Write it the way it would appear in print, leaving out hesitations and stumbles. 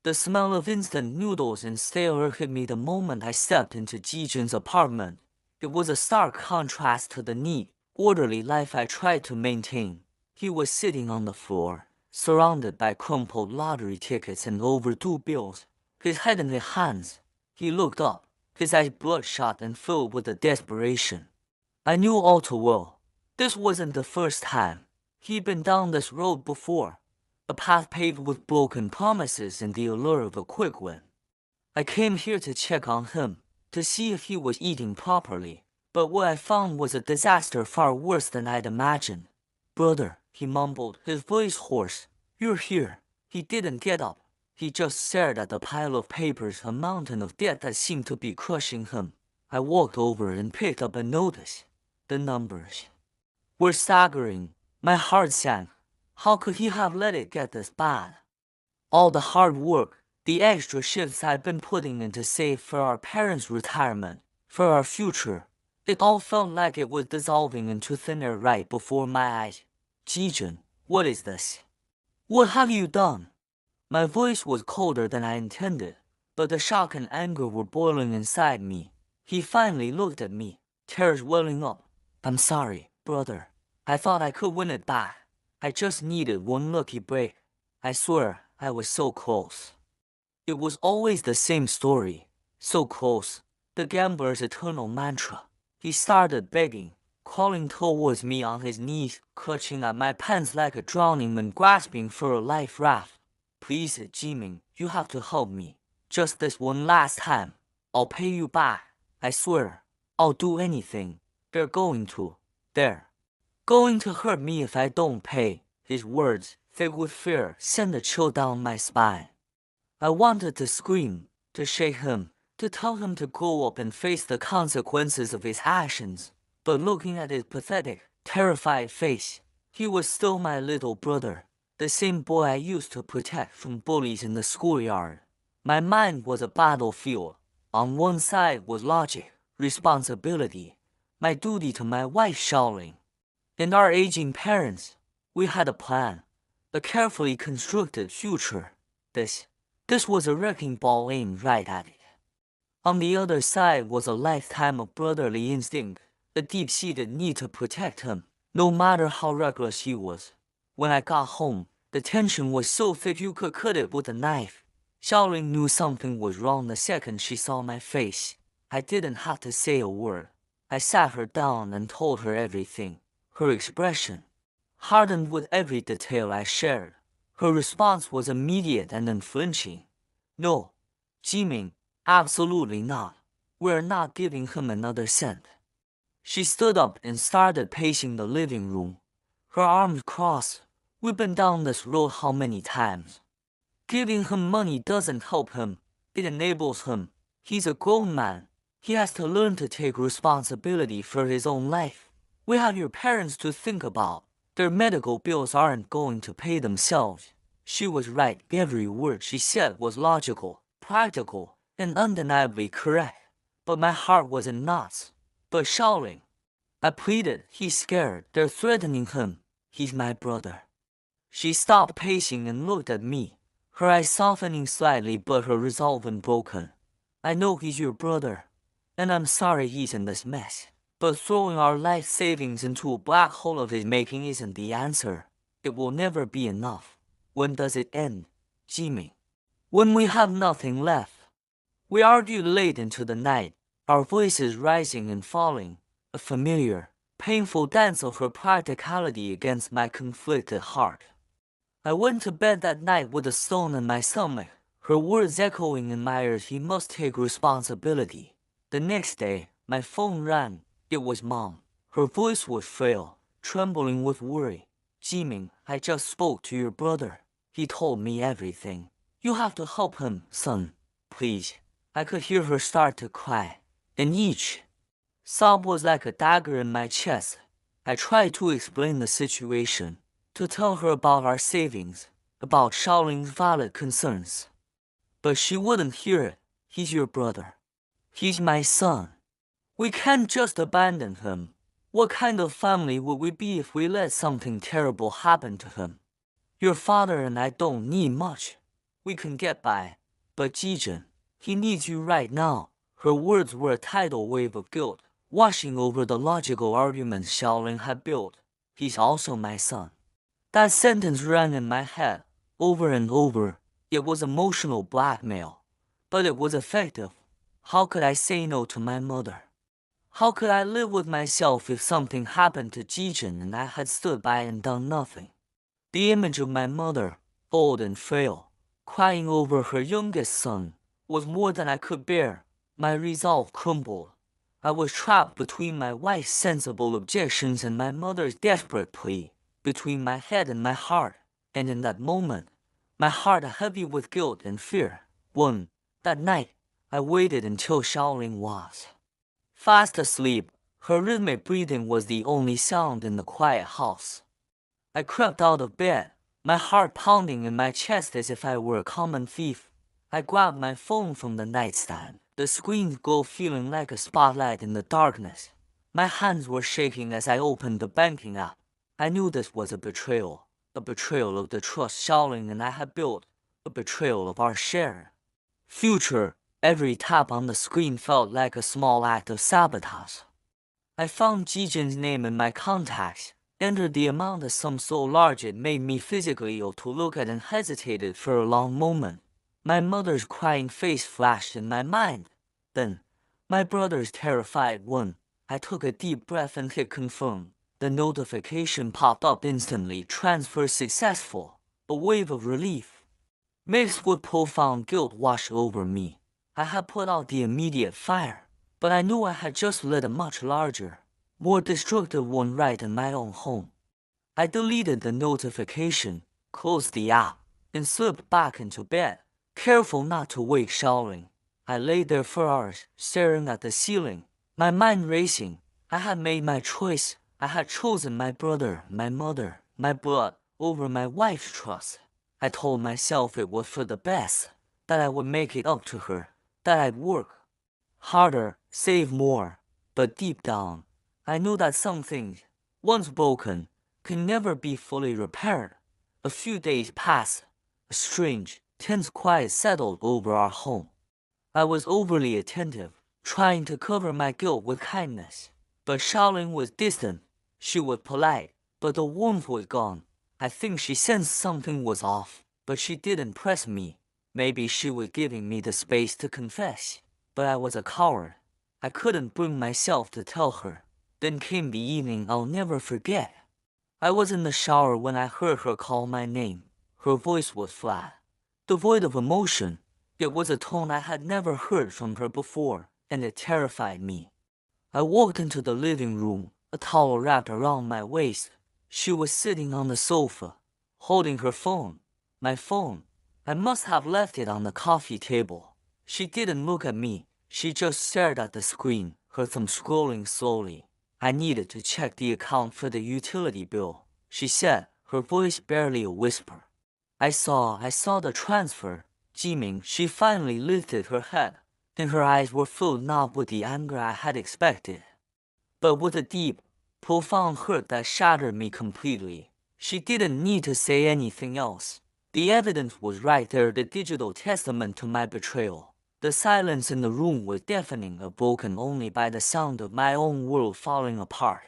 The smell of instant noodles and stale hit me the moment I stepped into Jiejun's apartment. It was a stark contrast to the neat, orderly life I tried to maintain. He was sitting on the floor, surrounded by crumpled lottery tickets and overdue bills, his head in his hands. He looked up, his eyes bloodshot and filled with a desperation. I knew all too well. This wasn't the first time. He'd been down this road before, a path paved with broken promises and the allure of a quick win. I came here to check on him, to see if he was eating properly, but what I found was a disaster far worse than I'd imagined. "Brother," he mumbled, his voice hoarse. "You're here." He didn't get up. He just stared at the pile of papers, a mountain of debt that seemed to be crushing him. I walked over and picked up a notice. The numbers were staggering. My heart sank. How could he have let it get this bad? All the hard work, the extra shifts I'd been putting in to save for our parents' retirement, for our future, it all felt like it was dissolving into thin air right before my eyes. "Jiejun, what is this? What have you done?" My voice was colder than I intended, but the shock and anger were boiling inside me. He finally looked at me, tears welling up. "I'm sorry, brother. I thought I could win it back. I just needed one lucky break. I swear I was so close." It was always the same story. So close. The gambler's eternal mantra. He started begging, crawling towards me on his knees, clutching at my pants like a drowning man grasping for a life raft. "Please, Jieming, you have to help me. Just this one last time. I'll pay you back. I swear. I'll do anything. They're going to hurt me if I don't pay." His words, thick with fear, sent a chill down my spine. I wanted to scream, to shake him, to tell him to grow up and face the consequences of his actions. But looking at his pathetic, terrified face, he was still my little brother, the same boy I used to protect from bullies in the schoolyard. My mind was a battlefield. On one side was logic, responsibility, my duty to my wife Xiaoling, and our aging parents. We had a plan, a carefully constructed future. This was a wrecking ball aimed right at it. On the other side was a lifetime of brotherly instinct, a deep-seated need to protect him, no matter how reckless he was. When I got home, the tension was so thick you could cut it with a knife. Xiaoling knew something was wrong the second she saw my face. I didn't have to say a word. I sat her down and told her everything. Her expression hardened with every detail I shared. Her response was immediate and unflinching. "No, Jieming, absolutely not. We're not giving him another cent." She stood up and started pacing the living room, her arms crossed. "We've been down this road how many times? Giving him money doesn't help him. It enables him. He's a grown man. He has to learn to take responsibility for his own life. We have your parents to think about. Their medical bills aren't going to pay themselves." She was right. Every word she said was logical, practical, and undeniably correct. But my heart was in knots. "But Xiaoling," I pleaded, "he's scared. They're threatening him. He's my brother." She stopped pacing and looked at me, her eyes softening slightly but her resolve unbroken. "I know he's your brother, and I'm sorry he's in this mess. But throwing our life savings into a black hole of his making isn't the answer. It will never be enough. When does it end, Jieming? When we have nothing left." We argued late into the night, our voices rising and falling, a familiar, painful dance of her practicality against my conflicted heart. I went to bed that night with a stone in my stomach, her words echoing in my ears. "He must take responsibility." The next day, my phone rang. It was Mom. Her voice was frail, trembling with worry. "Jieming, I just spoke to your brother. He told me everything. You have to help him, son. Please." I could hear her start to cry, and each sob was like a dagger in my chest. I tried to explain the situation, to tell her about our savings, about Xiaoling's valid concerns. But she wouldn't hear it. "He's your brother. He's my son. We can't just abandon him. What kind of family would we be if we let something terrible happen to him? Your father and I don't need much. We can get by. But Jiejun, he needs you right now. Her words were a tidal wave of guilt, washing over the logical arguments Xiaoling had built. He's also my son. That sentence rang in my head, over and over. It was emotional blackmail. But it was effective. How could I say no to my mother? How could I live with myself if something happened to Jiejun and I had stood by and done nothing? The image of my mother, old and frail, crying over her youngest son, was more than I could bear. My resolve crumbled. I was trapped between my wife's sensible objections and my mother's desperate plea, between my head and my heart, and in that moment, my heart heavy with guilt and fear. That night, I waited until Xiaoling was fast asleep. Her rhythmic breathing was the only sound in the quiet house. I crept out of bed, my heart pounding in my chest as if I were a common thief. I grabbed my phone from the nightstand, the screen glow feeling like a spotlight in the darkness. My hands were shaking as I opened the banking app. I knew this was a betrayal of the trust Xiaoling and I had built, a betrayal of our shared future. Every tap on the screen felt like a small act of sabotage. I found Jiejun's name in my contacts, entered the amount of sum so large it made me physically ill to look at and hesitated for a long moment. My mother's crying face flashed in my mind. Then, my brother's terrified one. I took a deep breath and hit confirm. The notification popped up instantly, transfer successful. A wave of relief, mixed with profound guilt, washed over me. I had put out the immediate fire, but I knew I had just lit a much larger, more destructive one right in my own home. I deleted the notification, closed the app, and slipped back into bed, careful not to wake Xiaoling. I lay there for hours, staring at the ceiling, my mind racing. I had made my choice. I had chosen my brother, my mother, my blood, over my wife's trust. I told myself it was for the best, that I would make it up to her, that I'd work harder, save more. But deep down, I knew that some things, once broken, can never be fully repaired. A few days passed. A strange, tense quiet settled over our home. I was overly attentive, trying to cover my guilt with kindness. But Xiaoling was distant. She was polite, but the warmth was gone. I think she sensed something was off, but she didn't press me. Maybe she was giving me the space to confess. But I was a coward. I couldn't bring myself to tell her. Then came the evening I'll never forget. I was in the shower when I heard her call my name. Her voice was flat, devoid of emotion. It was a tone I had never heard from her before, and it terrified me. I walked into the living room, a towel wrapped around my waist. She was sitting on the sofa, holding her phone. My phone. I must have left it on the coffee table. She didn't look at me. She just stared at the screen, her thumb scrolling slowly. I needed to check the account for the utility bill, she said, her voice barely a whisper. I saw the transfer. Jieming. She finally lifted her head, and her eyes were filled not with the anger I had expected, but with a deep, profound hurt that shattered me completely. She didn't need to say anything else. The evidence was right there, the digital testament to my betrayal. The silence in the room was deafening, broken only by the sound of my own world falling apart.